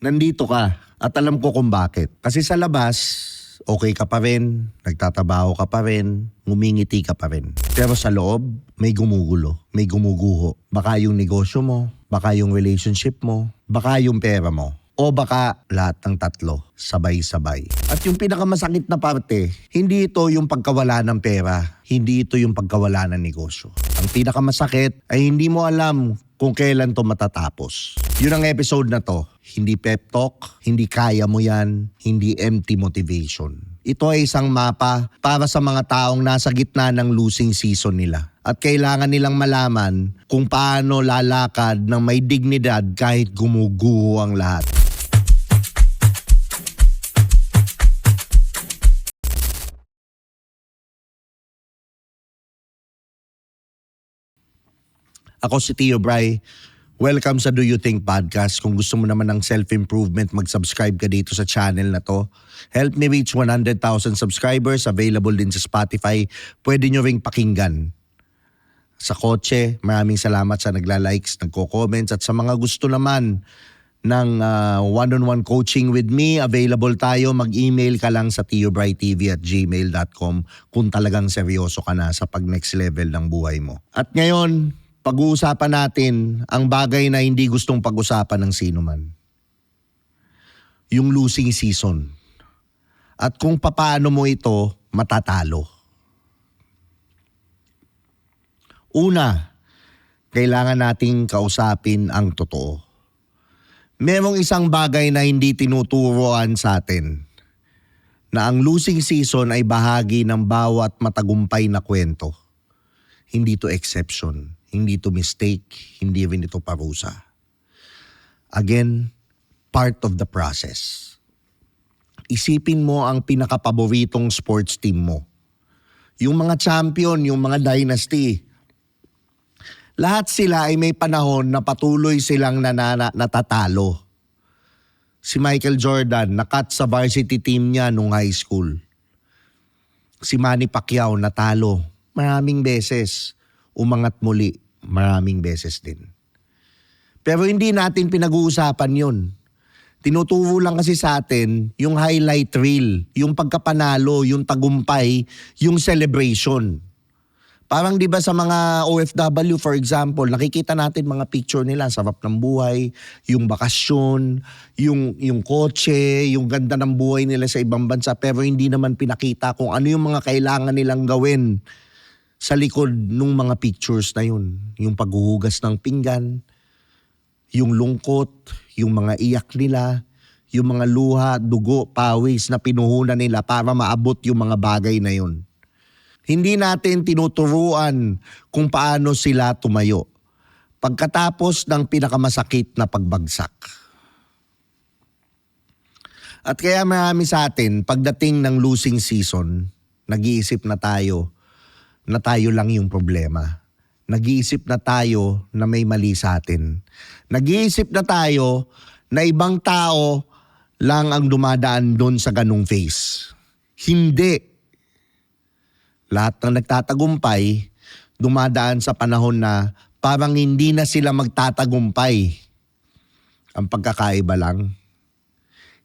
nandito ka at alam ko kung bakit. Kasi sa labas, okay ka pa rin, nagtatrabaho ka pa rin, ngumingiti ka pa rin. Pero sa loob, may gumugulo, may gumuguho. Baka yung negosyo mo, baka yung relationship mo, baka yung pera mo. O baka lahat ng tatlo, sabay-sabay. At yung pinakamasakit na parte, hindi ito yung pagkawala ng pera, hindi ito yung pagkawala ng negosyo. Ang pinakamasakit ay hindi mo alam kung kailan to matatapos. Yun ang episode na to. Hindi pep talk, hindi kaya mo yan, hindi empty motivation. Ito ay isang mapa para sa mga taong nasa gitna ng losing season nila. At kailangan nilang malaman kung paano lalakad ng may dignidad kahit gumuguho ang lahat. Ako si Tio Bray. Welcome sa Do You Think Podcast. Kung gusto mo naman ng self-improvement, mag-subscribe ka dito sa channel na to. Help me reach 100,000 subscribers. Available din sa Spotify. Pwede nyo ring pakinggan. Sa kotse, maraming salamat sa nagla-likes, nagko-comments. At sa mga gusto naman ng one-on-one coaching with me, available tayo. Mag-email ka lang sa tiobraytv@gmail.com kung talagang seryoso ka na sa pag-next level ng buhay mo. At ngayon, pag-uusapan natin ang bagay na hindi gustong pag-usapan ng sino man. Yung losing season. At kung papaano mo ito matatalo. Una, kailangan nating kausapin ang totoo. Merong isang bagay na hindi tinuturoan sa atin. Na ang losing season ay bahagi ng bawat matagumpay na kwento. Hindi to exception. Hindi to mistake, hindi rin ito parusa. Again, part of the process. Isipin mo ang pinakapaboritong sports team mo. Yung mga champion, yung mga dynasty. Lahat sila ay may panahon na patuloy silang natatalo. Si Michael Jordan, nakat sa varsity team niya nung high school. Si Manny Pacquiao, natalo maraming beses. Umangat muli, maraming beses din. Pero hindi natin pinag-uusapan yun. Tinuturo lang kasi sa atin yung highlight reel, yung pagkapanalo, yung tagumpay, yung celebration. Parang di ba sa mga OFW for example, nakikita natin mga picture nila, sarap ng buhay, yung bakasyon, yung kotse, yung ganda ng buhay nila sa ibang bansa, pero hindi naman pinakita kung ano yung mga kailangan nilang gawin sa likod ng mga pictures na yun. Yung paghuhugas ng pinggan, yung lungkot, yung mga iyak nila, yung mga luha, dugo, pawis na pinuhunan nila para maabot yung mga bagay na yun. Hindi natin tinuturuan kung paano sila tumayo pagkatapos ng pinakamasakit na pagbagsak. At kaya marami sa atin, pagdating ng losing season, nag-iisip na tayo lang yung problema. Nag-iisip na tayo na may mali sa atin. Nag-iisip na tayo na ibang tao lang ang dumadaan doon sa ganung phase. Hindi. Lahat ng nagtatagumpay, dumadaan sa panahon na parang hindi na sila magtatagumpay. Ang pagkakaiba lang,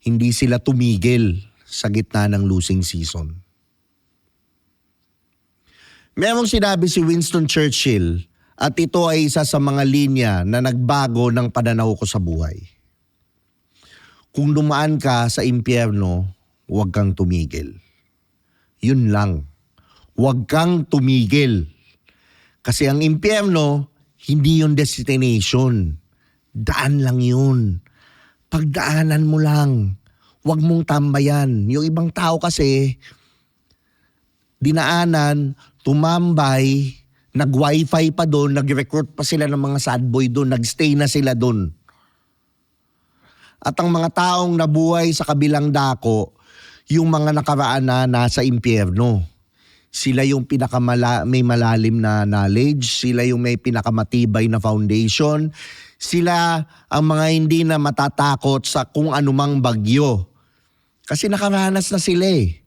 hindi sila tumigil sa gitna ng losing season. Merong sinabi si Winston Churchill at ito ay isa sa mga linya na nagbago ng pananaw ko sa buhay. Kung dumaan ka sa impyerno, huwag kang tumigil. Yun lang. Huwag kang tumigil. Kasi ang impyerno, hindi yung destination. Daan lang yun. Pagdaanan mo lang. Huwag mong tambayan. Yung ibang tao kasi, dinaanan, tumambay, nag-wifi pa doon, nag-recruit pa sila ng mga sad boy doon, nag-stay na sila doon. At ang mga taong nabuhay sa kabilang dako, yung mga nakaraan na nasa impyerno. Sila yung may malalim na knowledge, sila yung may pinakamatibay na foundation, sila ang mga hindi na matatakot sa kung anumang bagyo. Kasi nakaranas na sila eh.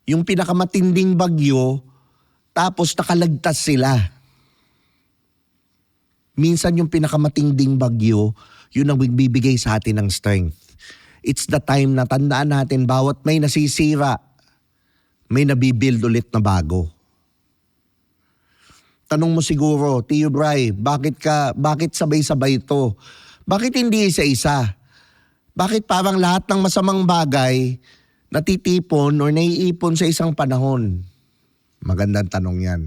Yung pinakamatinding bagyo, tapos nakalagtas sila. Minsan yung pinakamatinding bagyo, yun ang bibigay sa atin ng strength. It's the time na tandaan natin bawat may nasisira, may nabibuild ulit na bago. Tanong mo siguro, Tio Bray, bakit sabay-sabay ito? Bakit hindi isa-isa? Bakit parang lahat ng masamang bagay natitipon or naiipon sa isang panahon? Magandang tanong yan.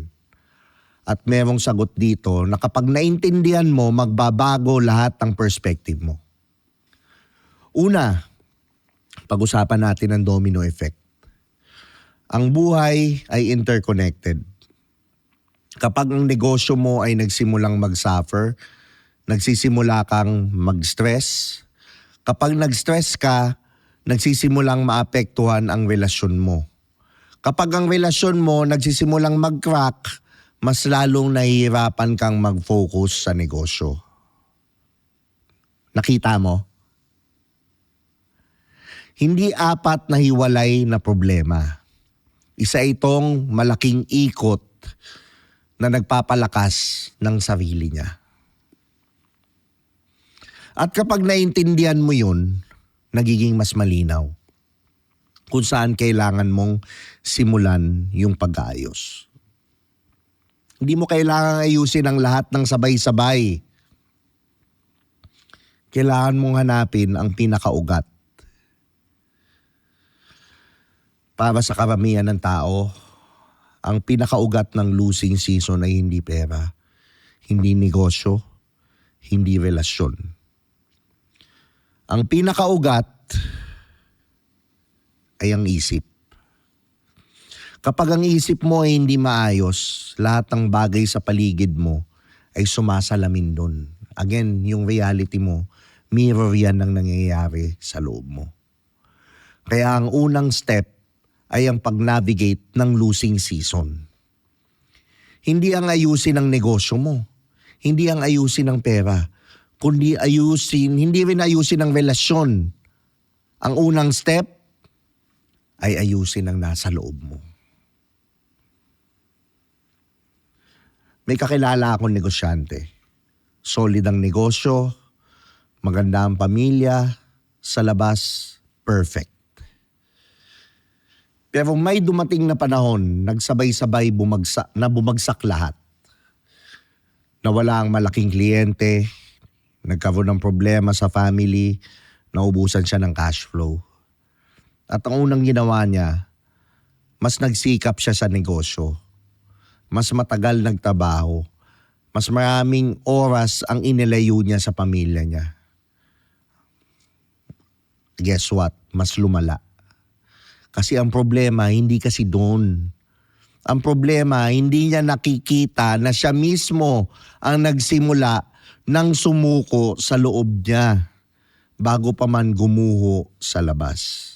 At merong sagot dito na kapag naintindihan mo, magbabago lahat ng perspective mo. Una, pag-usapan natin ang domino effect. Ang buhay ay interconnected. Kapag ang negosyo mo ay nagsimulang mag-suffer, nagsisimula kang mag-stress. Kapag nag-stress ka, nagsisimulang maapektuhan ang relasyon mo. Kapag ang relasyon mo nagsisimulang mag-crack, mas lalong nahihirapan kang mag-focus sa negosyo. Nakita mo? Hindi apat na hiwalay na problema. Isa itong malaking ikot na nagpapalakas ng sarili niya. At kapag naintindihan mo yun, nagiging mas malinaw kung saan kailangan mong simulan yung pag-aayos. Hindi mo kailangan ayusin ang lahat ng sabay-sabay. Kailangan mong hanapin ang pinakaugat. Para sa karamihan ng tao, ang pinakaugat ng losing season ay hindi pera, hindi negosyo, hindi relasyon. Ang pinakaugat ay ang isip. Kapag ang isip mo ay hindi maayos, lahat ng bagay sa paligid mo ay sumasalamin doon. Again, yung reality mo, mirror yan ng nangyayari sa loob mo. Kaya ang unang step ay ang pag-navigate ng losing season. Hindi ang ayusin ang negosyo mo. Hindi ang ayusin ang pera. Kundi hindi rin ayusin ang relasyon. Ang unang step ay ayusin ang nasa loob mo. May kakilala akong negosyante. Solid ang negosyo, maganda ang pamilya, sa labas, perfect. Pero may dumating na panahon, nagsabay-sabay bumagsak lahat. Nawala ang malaking kliyente, nagkaroon ng problema sa family, naubusan siya ng cash flow. At ang unang ginawa niya, mas nagsikap siya sa negosyo. Mas matagal nagtrabaho. Mas maraming oras ang inilayo niya sa pamilya niya. Guess what? Mas lumala. Kasi ang problema, hindi kasi doon. Ang problema, hindi niya nakikita na siya mismo ang nagsimula ng sumuko sa loob niya bago pa man gumuho sa labas.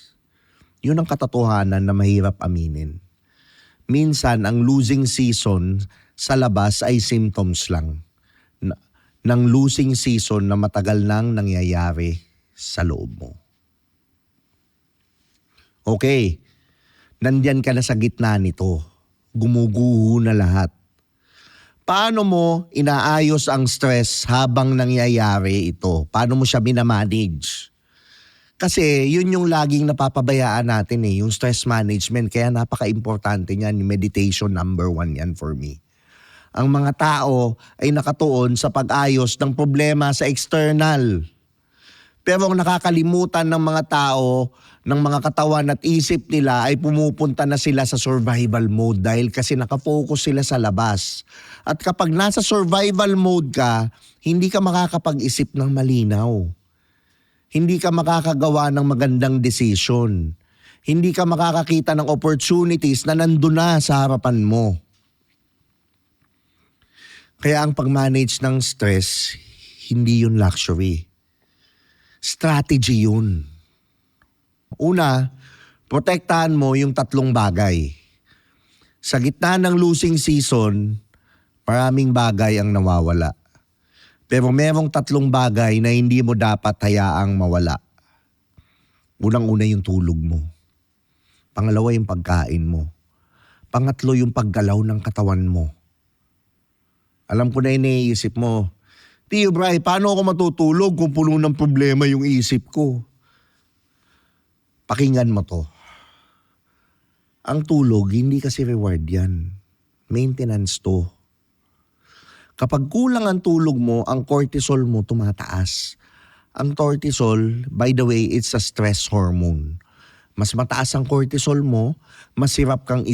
Yun ang katotohanan na mahirap aminin. Minsan, ang losing season sa labas ay symptoms lang ng losing season na matagal nang nangyayari sa loob mo. Okay, nandyan ka na sa gitna nito. Gumuguho na lahat. Paano mo inaayos ang stress habang nangyayari ito? Paano mo siya minamanage? Kasi yun yung laging napapabayaan natin yung stress management. Kaya napaka-importante niyan, yung meditation number 1 yan for me. Ang mga tao ay nakatuon sa pag-ayos ng problema sa external. Pero ang nakakalimutan ng mga tao, ng mga katawan at isip nila ay pumupunta na sila sa survival mode dahil kasi nakafocus sila sa labas. At kapag nasa survival mode ka, hindi ka makakapag-isip ng malinaw. Hindi ka makakagawa ng magandang decision. Hindi ka makakakita ng opportunities na nandun na sa harapan mo. Kaya ang pag-manage ng stress, hindi yun luxury. Strategy yun. Una, protektahan mo yung 3 bagay. Sa gitna ng losing season, maraming bagay ang nawawala. Pero merong 3 bagay na hindi mo dapat hayaang mawala. Unang-una yung tulog mo. Pangalawa yung pagkain mo. Pangatlo yung paggalaw ng katawan mo. Alam ko na iniisip mo, Tio Bray, paano ako matutulog kung puno ng problema yung isip ko? Pakinggan mo to. Ang tulog, hindi kasi reward yan. Maintenance to. Kapag kulang ang tulog mo, ang cortisol mo tumataas. Ang cortisol, by the way, it's a stress hormone. Mas mataas ang cortisol mo, mas hirap kang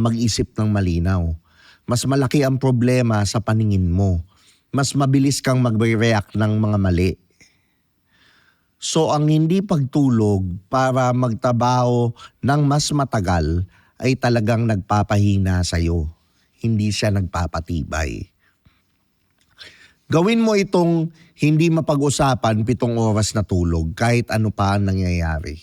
mag-isip ng malinaw. Mas malaki ang problema sa paningin mo. Mas mabilis kang mag-react ng mga mali. So ang hindi pagtulog para magtrabaho ng mas matagal ay talagang nagpapahina sa'yo. Hindi siya nagpapatibay. Gawin mo itong hindi mapag-usapan 7 oras na tulog kahit ano pa ang nangyayari.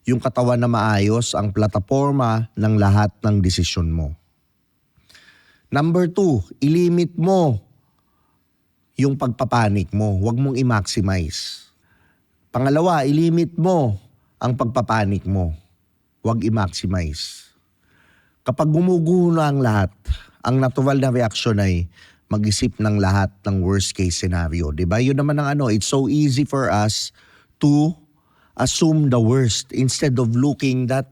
Yung katawan na maayos ang plataforma ng lahat ng desisyon mo. Number 2, ilimit mo yung pagpapanik mo. Huwag mong i-maximize. Pangalawa, ilimit mo ang pagpapanik mo. Huwag i-maximize. Kapag gumuguho na ang lahat, ang natural na reaksyon ay mag-isip ng lahat ng worst case scenario. Diba? Yun naman ang it's so easy for us to assume the worst instead of looking that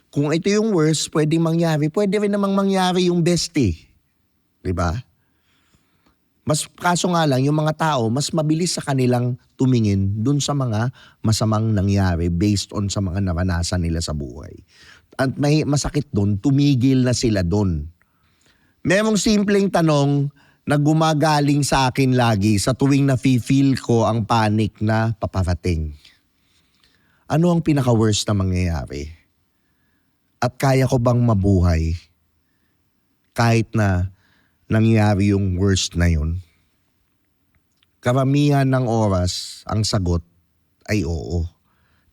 kung ito yung worst, pwedeng mangyari. Pwede rin namang mangyari yung best eh. Diba? Kaso nga lang, yung mga tao, mas mabilis sa kanilang tumingin dun sa mga masamang nangyari based on sa mga naranasan nila sa buhay. At may masakit dun, tumigil na sila dun. Merong simpleng tanong na gumagaling sa akin lagi sa tuwing nafe-feel ko ang panic na paparating. Ano ang pinaka-worst na mangyayari? At kaya ko bang mabuhay kahit na nangyari yung worst na yun? Karamihan ng oras, ang sagot ay oo.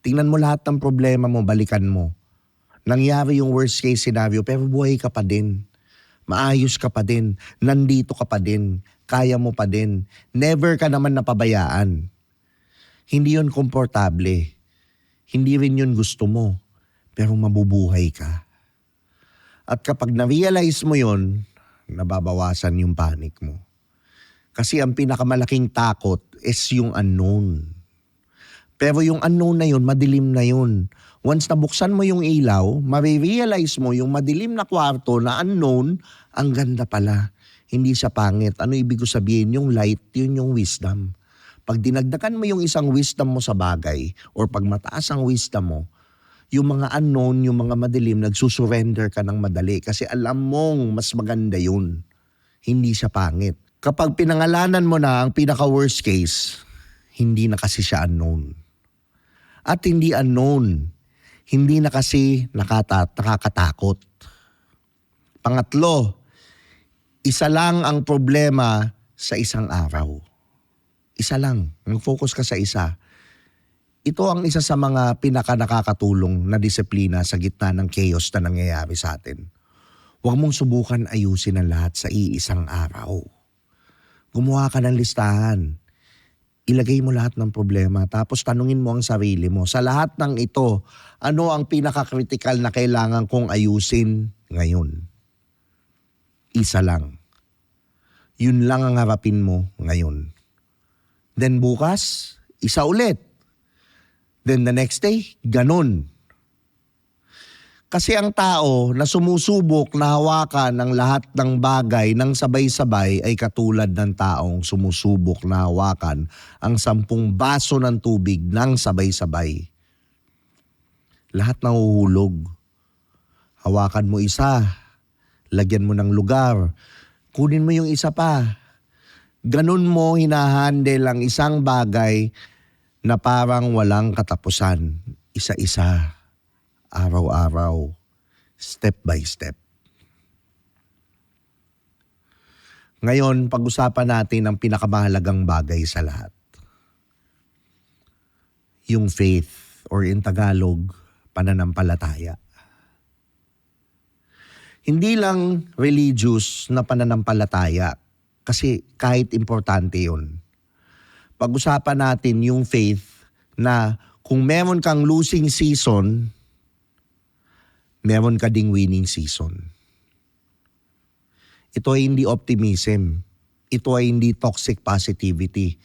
Tingnan mo lahat ng problema mo, balikan mo. Nangyari yung worst case scenario pero buhay ka pa din. Maayos ka pa din. Nandito ka pa din. Kaya mo pa din. Never ka naman napabayaan. Hindi yun komportable. Hindi rin yun gusto mo. Pero mabubuhay ka. At kapag na-realize mo yun, nababawasan yung panic mo. Kasi ang pinakamalaking takot is yung unknown. Pero yung unknown na yun, madilim na yun. Once nabuksan mo yung ilaw, marirealize mo yung madilim na kwarto na unknown, ang ganda pala. Hindi siya pangit. Ano ibig ko sabihin? Yung light, yun yung wisdom. Pag dinagdagan mo yung isang wisdom mo sa bagay, or pag mataas ang wisdom mo, yung mga unknown, yung mga madilim, nagsusurrender ka ng madali kasi alam mong mas maganda yun. Hindi siya pangit. Kapag pinangalanan mo na ang pinaka-worst case, hindi na kasi siya unknown. At hindi unknown, hindi na kasi nakakatakot. Pangatlo, isa lang ang problema sa isang araw. Isa lang. Mag-focus ka sa isa. Ito ang isa sa mga pinaka-nakakatulong na disiplina sa gitna ng chaos na nangyayari sa atin. Huwag mong subukan ayusin ang lahat sa iisang araw. Gumawa ka ng listahan. Ilagay mo lahat ng problema tapos tanungin mo ang sarili mo. Sa lahat ng ito, ano ang pinaka-critical na kailangan kong ayusin ngayon? Isa lang. Yun lang ang harapin mo ngayon. Then bukas, isa ulit. Then the next day, ganun. Kasi ang tao na sumusubok na hawakan ng lahat ng bagay ng sabay-sabay ay katulad ng taong sumusubok na hawakan ang 10 baso ng tubig ng sabay-sabay. Lahat nahuhulog. Hawakan mo isa, lagyan mo ng lugar, kunin mo yung isa pa. Ganun mo hinahandle ang isang bagay na parang walang katapusan. Isa-isa, araw-araw, step by step. Ngayon, pag-usapan natin ang pinakamahalagang bagay sa lahat. Yung faith, or in Tagalog, pananampalataya. Hindi lang religious na pananampalataya, kasi kahit importante yun. Pag-usapan natin yung faith na kung meron kang losing season, meron ka ding winning season. Ito ay hindi optimism. Ito ay hindi toxic positivity.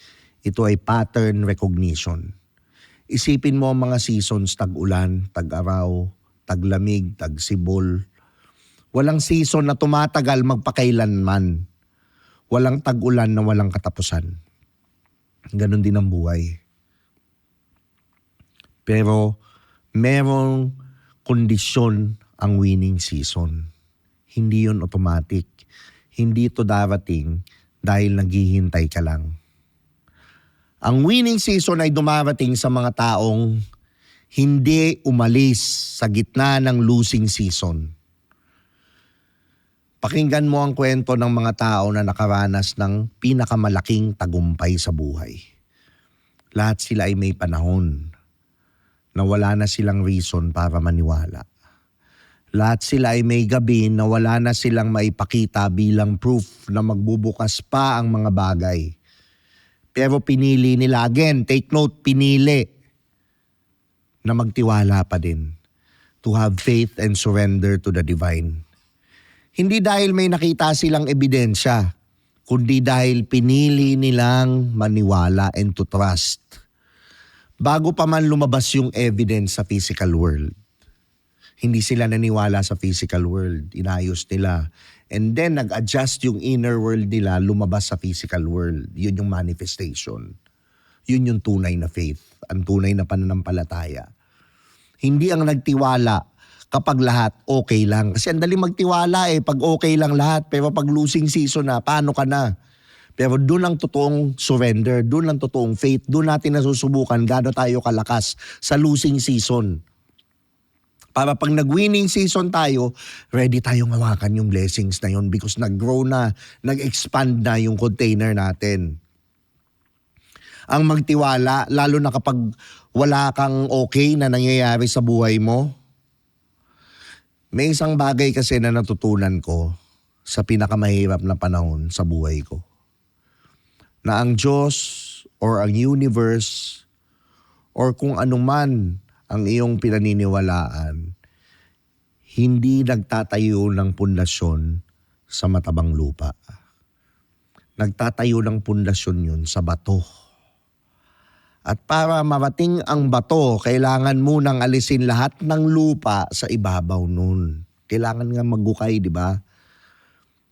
Ito ay pattern recognition. Isipin mo ang mga seasons, tag-ulan, tag-araw, taglamig, tagsibol. Walang season na tumatagal magpakailanman. Walang tag-ulan na walang katapusan. Ganon din ang buhay. Pero merong kondisyon ang winning season. Hindi yun automatic. Hindi ito darating dahil naghihintay ka lang. Ang winning season ay dumarating sa mga taong hindi umalis sa gitna ng losing season. Pakinggan mo ang kwento ng mga tao na nakaranas ng pinakamalaking tagumpay sa buhay. Lahat sila ay may panahon na wala na silang reason para maniwala. Lahat sila ay may gabi na wala na silang maipakita bilang proof na magbubukas pa ang mga bagay. Pero pinili nila, again, take note, pinili na magtiwala pa din. To have faith and surrender to the divine. Hindi dahil may nakita silang ebidensya, kundi dahil pinili nilang maniwala and to trust. Bago pa man lumabas yung evidence sa physical world. Hindi sila naniwala sa physical world. Inayos nila. And then nag-adjust yung inner world nila, lumabas sa physical world. Yun yung manifestation. Yun yung tunay na faith. Ang tunay na pananampalataya. Hindi ang nagtiwala kapag lahat okay lang. Kasi ang dali magtiwala pag okay lang lahat. Pero pag losing season na, paano ka na? Pero doon ang totoong surrender, doon ang totoong faith, doon natin nasusubukan gaano tayo kalakas sa losing season. Para pag nag-winning season tayo, ready tayong hawakan yung blessings na yun because nag-grow na, nag-expand na yung container natin. Ang magtiwala, lalo na kapag wala kang okay na nangyayari sa buhay mo, may isang bagay kasi na natutunan ko sa pinakamahirap na panahon sa buhay ko. Na ang Diyos or ang universe or kung anuman ang iyong pinaniniwalaan, hindi nagtatayo ng pundasyon sa matabang lupa. Nagtatayo ng pundasyon yun sa bato. At para marating ang bato, kailangan munang alisin lahat ng lupa sa ibabaw nun. Kailangan nga magukay, di ba?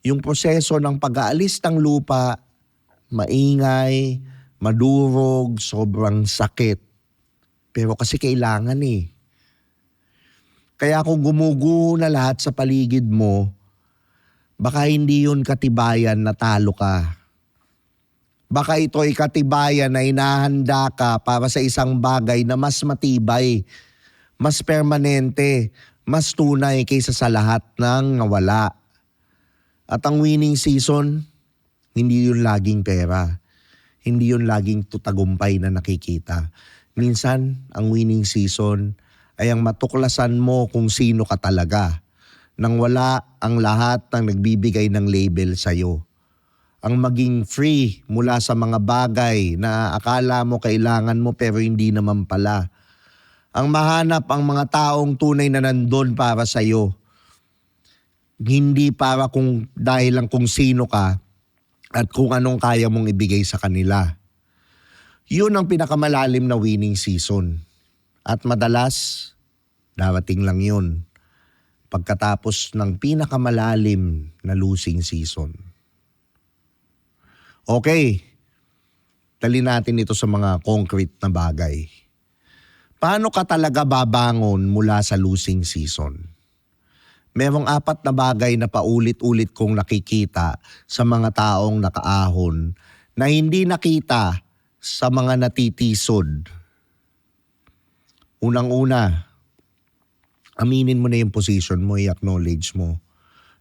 Yung proseso ng pag-aalis ng lupa, maingay, madurog, sobrang sakit. Pero kasi kailangan Kaya kung gumuguho na lahat sa paligid mo, baka hindi yun katibayan na talo ka. Baka ito ay katibayan na inahanda ka para sa isang bagay na mas matibay, mas permanente, mas tunay kaysa sa lahat ng nawala. At ang winning season, hindi yun laging pera. Hindi yun laging tutagumpay na nakikita. Minsan, ang winning season ay ang matuklasan mo kung sino ka talaga nang wala ang lahat ng nagbibigay ng label sa'yo. Ang maging free mula sa mga bagay na akala mo kailangan mo pero hindi naman pala. Ang mahanap ang mga taong tunay na nandun para sa'yo. Hindi para kung dahil lang kung sino ka at kung anong kaya mong ibigay sa kanila. Yun ang pinakamalalim na winning season. At madalas, darating lang yun pagkatapos ng pinakamalalim na losing season. Okay, tali natin ito sa mga concrete na bagay. Paano ka talaga babangon mula sa losing season? Merong 4 na bagay na paulit-ulit kong nakikita sa mga taong nakaahon na hindi nakita sa mga natitisod. Unang-una, aminin mo na yung position mo, i-acknowledge mo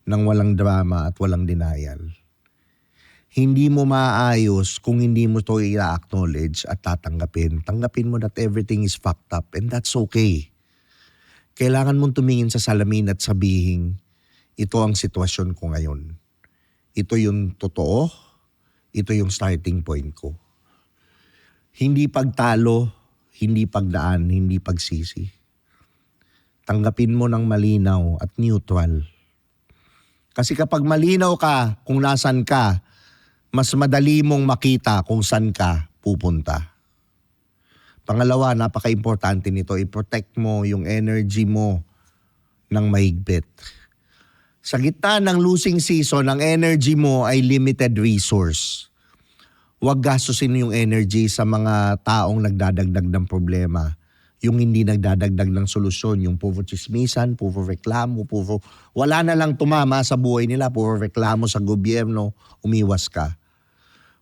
nang walang drama at walang denial. Hindi mo maayos kung hindi mo to i-acknowledge at tatanggapin. Tanggapin mo that everything is fucked up and that's okay. Kailangan mong tumingin sa salamin at sabihin, ito ang sitwasyon ko ngayon. Ito yung totoo, ito yung starting point ko. Hindi pagtalo, hindi pagdaan, hindi pagsisi. Tanggapin mo ng malinaw at neutral. Kasi kapag malinaw ka kung nasan ka, mas madali mong makita kung saan ka pupunta. Pangalawa, napaka-importante nito, i-protect mo yung energy mo ng mahigpit. Sa gitna ng losing season, ang energy mo ay limited resource. Huwag gastusin yung energy sa mga taong nagdadagdag ng problema. Yung hindi nagdadagdag ng solusyon, yung puro chismisan, puro reklamo, wala na lang tumama sa buhay nila, puro reklamo sa gobyerno, umiwas ka.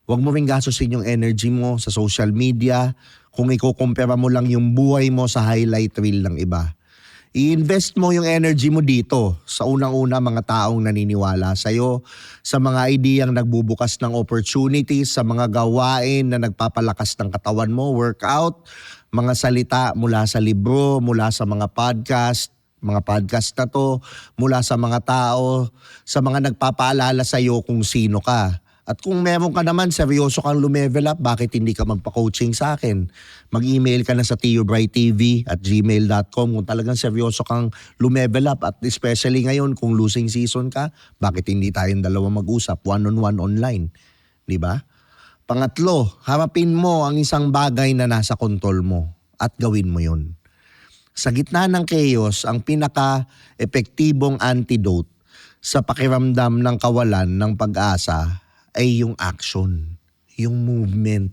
Huwag mo ring gastusin yung energy mo sa social media kung ikukumpara mo lang yung buhay mo sa highlight reel ng iba. I-invest mo yung energy mo dito sa unang-una mga taong naniniwala sa'yo, sa mga ideyang nagbubukas ng opportunities, sa mga gawain na nagpapalakas ng katawan mo, workout, mga salita mula sa libro, mula sa mga podcast na to, mula sa mga tao, sa mga nagpapaalala sa'yo kung sino ka. At kung meron ka naman, seryoso kang lumevel up, bakit hindi ka magpa-coaching sa akin? Mag-email ka na sa tiobrightTV@gmail.com kung talagang seryoso kang lumevel up. At especially ngayon, kung losing season ka, bakit hindi tayong dalawa mag-usap, one-on-one online? Di ba? Pangatlo, harapin mo ang isang bagay na nasa kontrol mo at gawin mo yun. Sa gitna ng chaos, ang pinaka-epektibong antidote sa pakiramdam ng kawalan ng pag-asa ay yung action, yung movement.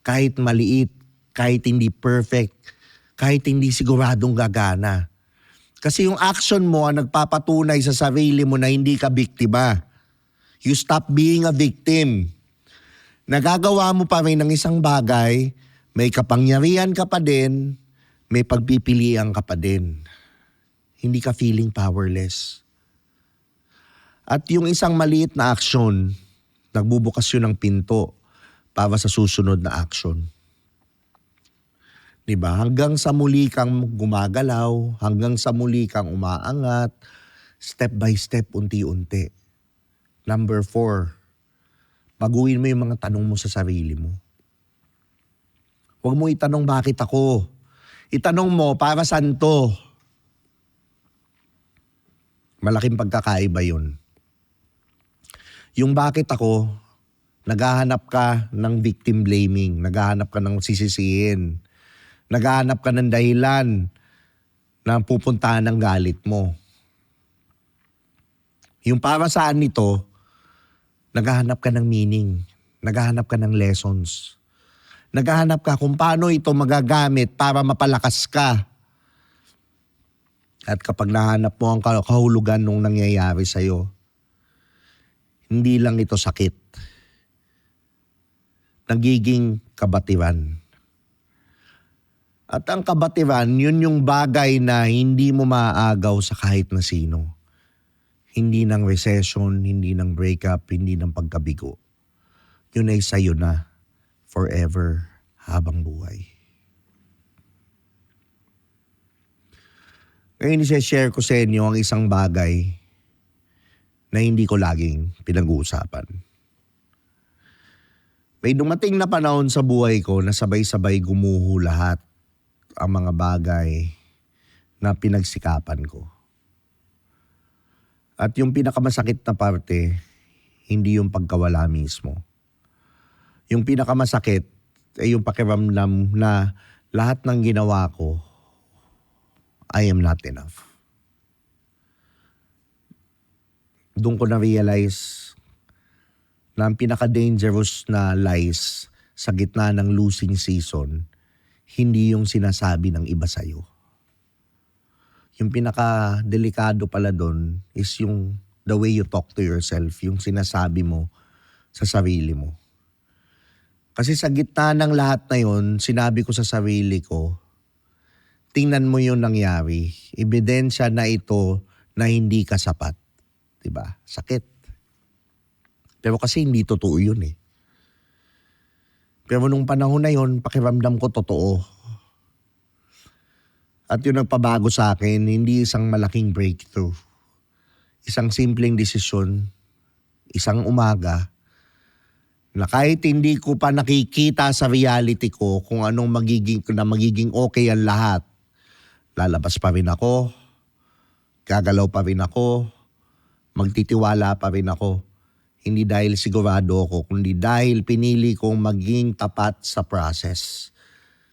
Kahit maliit, kahit hindi perfect, kahit hindi siguradong gagana. Kasi yung action mo ang nagpapatunay sa sarili mo na hindi ka biktima. You stop being a victim. Nagagawa mo pa rin ng isang bagay, may kapangyarihan ka pa din, may pagpipilian ka pa din. Hindi ka feeling powerless. At yung isang maliit na action, nagbubukas yun ng pinto para sa susunod na action. Diba? Hanggang sa muli kang gumagalaw, hanggang sa muli kang umaangat, step by step, unti-unti. Number 4, baguhin mo yung mga tanong mo sa sarili mo. Huwag mo itanong bakit ako. Itanong mo para saan to. Malaking pagkakaiba yun. Yung bakit ako, naghahanap ka ng victim blaming, naghahanap ka ng sisisihin, naghahanap ka ng dahilan na pupuntahan ng galit mo. Yung para saan nito, naghahanap ka ng meaning, naghahanap ka ng lessons, naghahanap ka kung paano ito magagamit para mapalakas ka. At kapag nahanap mo ang kahulugan nung nangyayari sa'yo, hindi lang ito sakit. Nagiging kabatiran. At ang kabatiran, yun yung bagay na hindi mo maaagaw sa kahit na sino. Hindi ng recession, hindi ng breakup, hindi ng pagkabigo. Yun ay sa'yo na forever habang buhay. Ngayon i-share ko sa inyo ang isang bagay na hindi ko laging pinag-uusapan. May dumating na panahon sa buhay ko na sabay-sabay gumuho lahat ang mga bagay na pinagsikapan ko. At yung pinakamasakit na parte, hindi yung pagkawala mismo. Yung pinakamasakit ay yung pakiramdam na lahat ng ginawa ko, I am not enough. Doon ko na-realize na ang pinaka-dangerous na lies sa gitna ng losing season, hindi yung sinasabi ng iba sa'yo. Yung pinaka-delikado pala doon is yung the way you talk to yourself, yung sinasabi mo sa sarili mo. Kasi sa gitna ng lahat na yun, sinabi ko sa sarili ko, tingnan mo yung nangyari. Ebidensya na ito na hindi ka sapat. Diba? Sakit. Pero kasi hindi totoo yun eh. Pero nung panahon na yun, pakiramdam ko totoo. At yung nagpabago sa akin, hindi isang malaking breakthrough. Isang simpleng desisyon, isang umaga, na kahit hindi ko pa nakikita sa reality ko kung anong magiging okay ang lahat, lalabas pa rin ako, gagalaw pa rin ako, magtitiwala pa rin ako. Hindi dahil sigurado ako, kundi dahil pinili kong maging tapat sa process.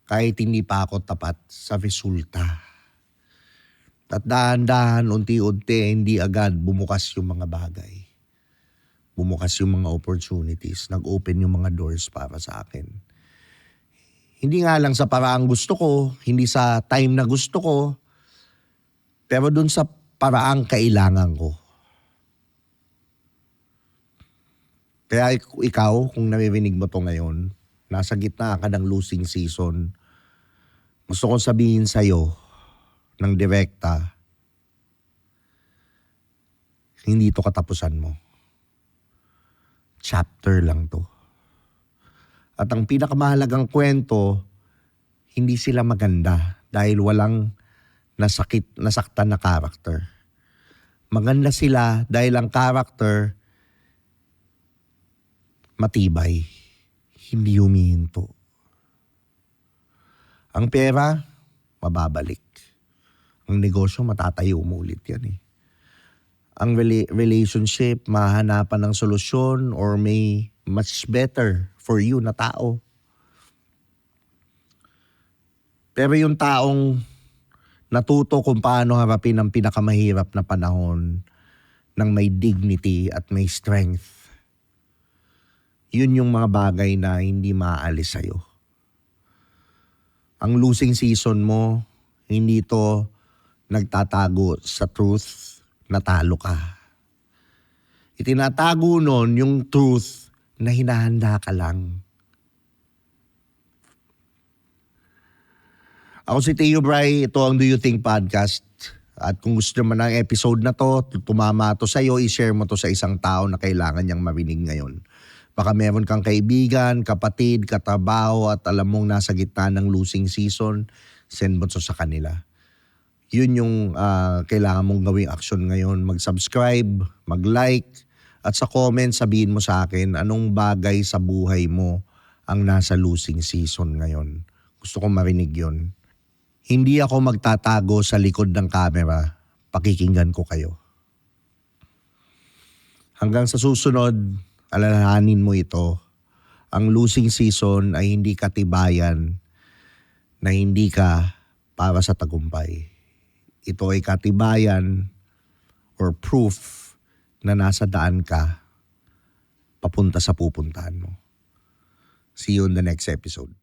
kahit hindi pa ako tapat sa resulta. At dahan-dahan, unti-unti, hindi agad bumukas yung mga bagay. Bumukas yung mga opportunities, nag-open yung mga doors para sa akin. Hindi nga lang sa paraang gusto ko, hindi sa time na gusto ko, pero dun sa paraang kailangan ko. Kaya ikaw, kung naririnig mo to ngayon, nasa gitna ka ng losing season, gusto kong sabihin sa'yo ng direkta, hindi to katapusan mo. Chapter lang to. At ang pinakamahalagang kwento, hindi sila maganda dahil walang nasaktan na character. Maganda sila dahil ang character matibay, hindi humihinto. Ang pera, mababalik. Ang negosyo, matatayo umulit yan eh. Ang relationship, mahanapan ng solusyon or may much better for you na tao. Pero yung taong natuto kung paano harapin ang pinakamahirap na panahon ng may dignity at may strength, yun yung mga bagay na hindi maaalis sa'yo. Ang losing season mo, hindi to nagtatago sa truth, natalo ka. Itinatago nun yung truth na hinahanda ka lang. Ako si Teo Bray, ito ang Do You Think Podcast. At kung gusto naman ng episode na to, tumama to sa'yo, i-share mo to sa isang tao na kailangan niyang marinig ngayon. Baka meron kang kaibigan, kapatid, katrabaho at alam mong nasa gitna ng losing season, send mo to sa kanila. Yun yung kailangan mong gawing action ngayon. Mag-subscribe, mag-like, at sa comment sabihin mo sa akin anong bagay sa buhay mo ang nasa losing season ngayon. Gusto kong marinig yun. Hindi ako magtatago sa likod ng camera. Pakikinggan ko kayo. Hanggang sa susunod, alalahanin mo ito. Ang losing season ay hindi katibayan na hindi ka para sa tagumpay. Ito ay katibayan or proof na nasa daan ka papunta sa pupuntahan mo. See you in the next episode.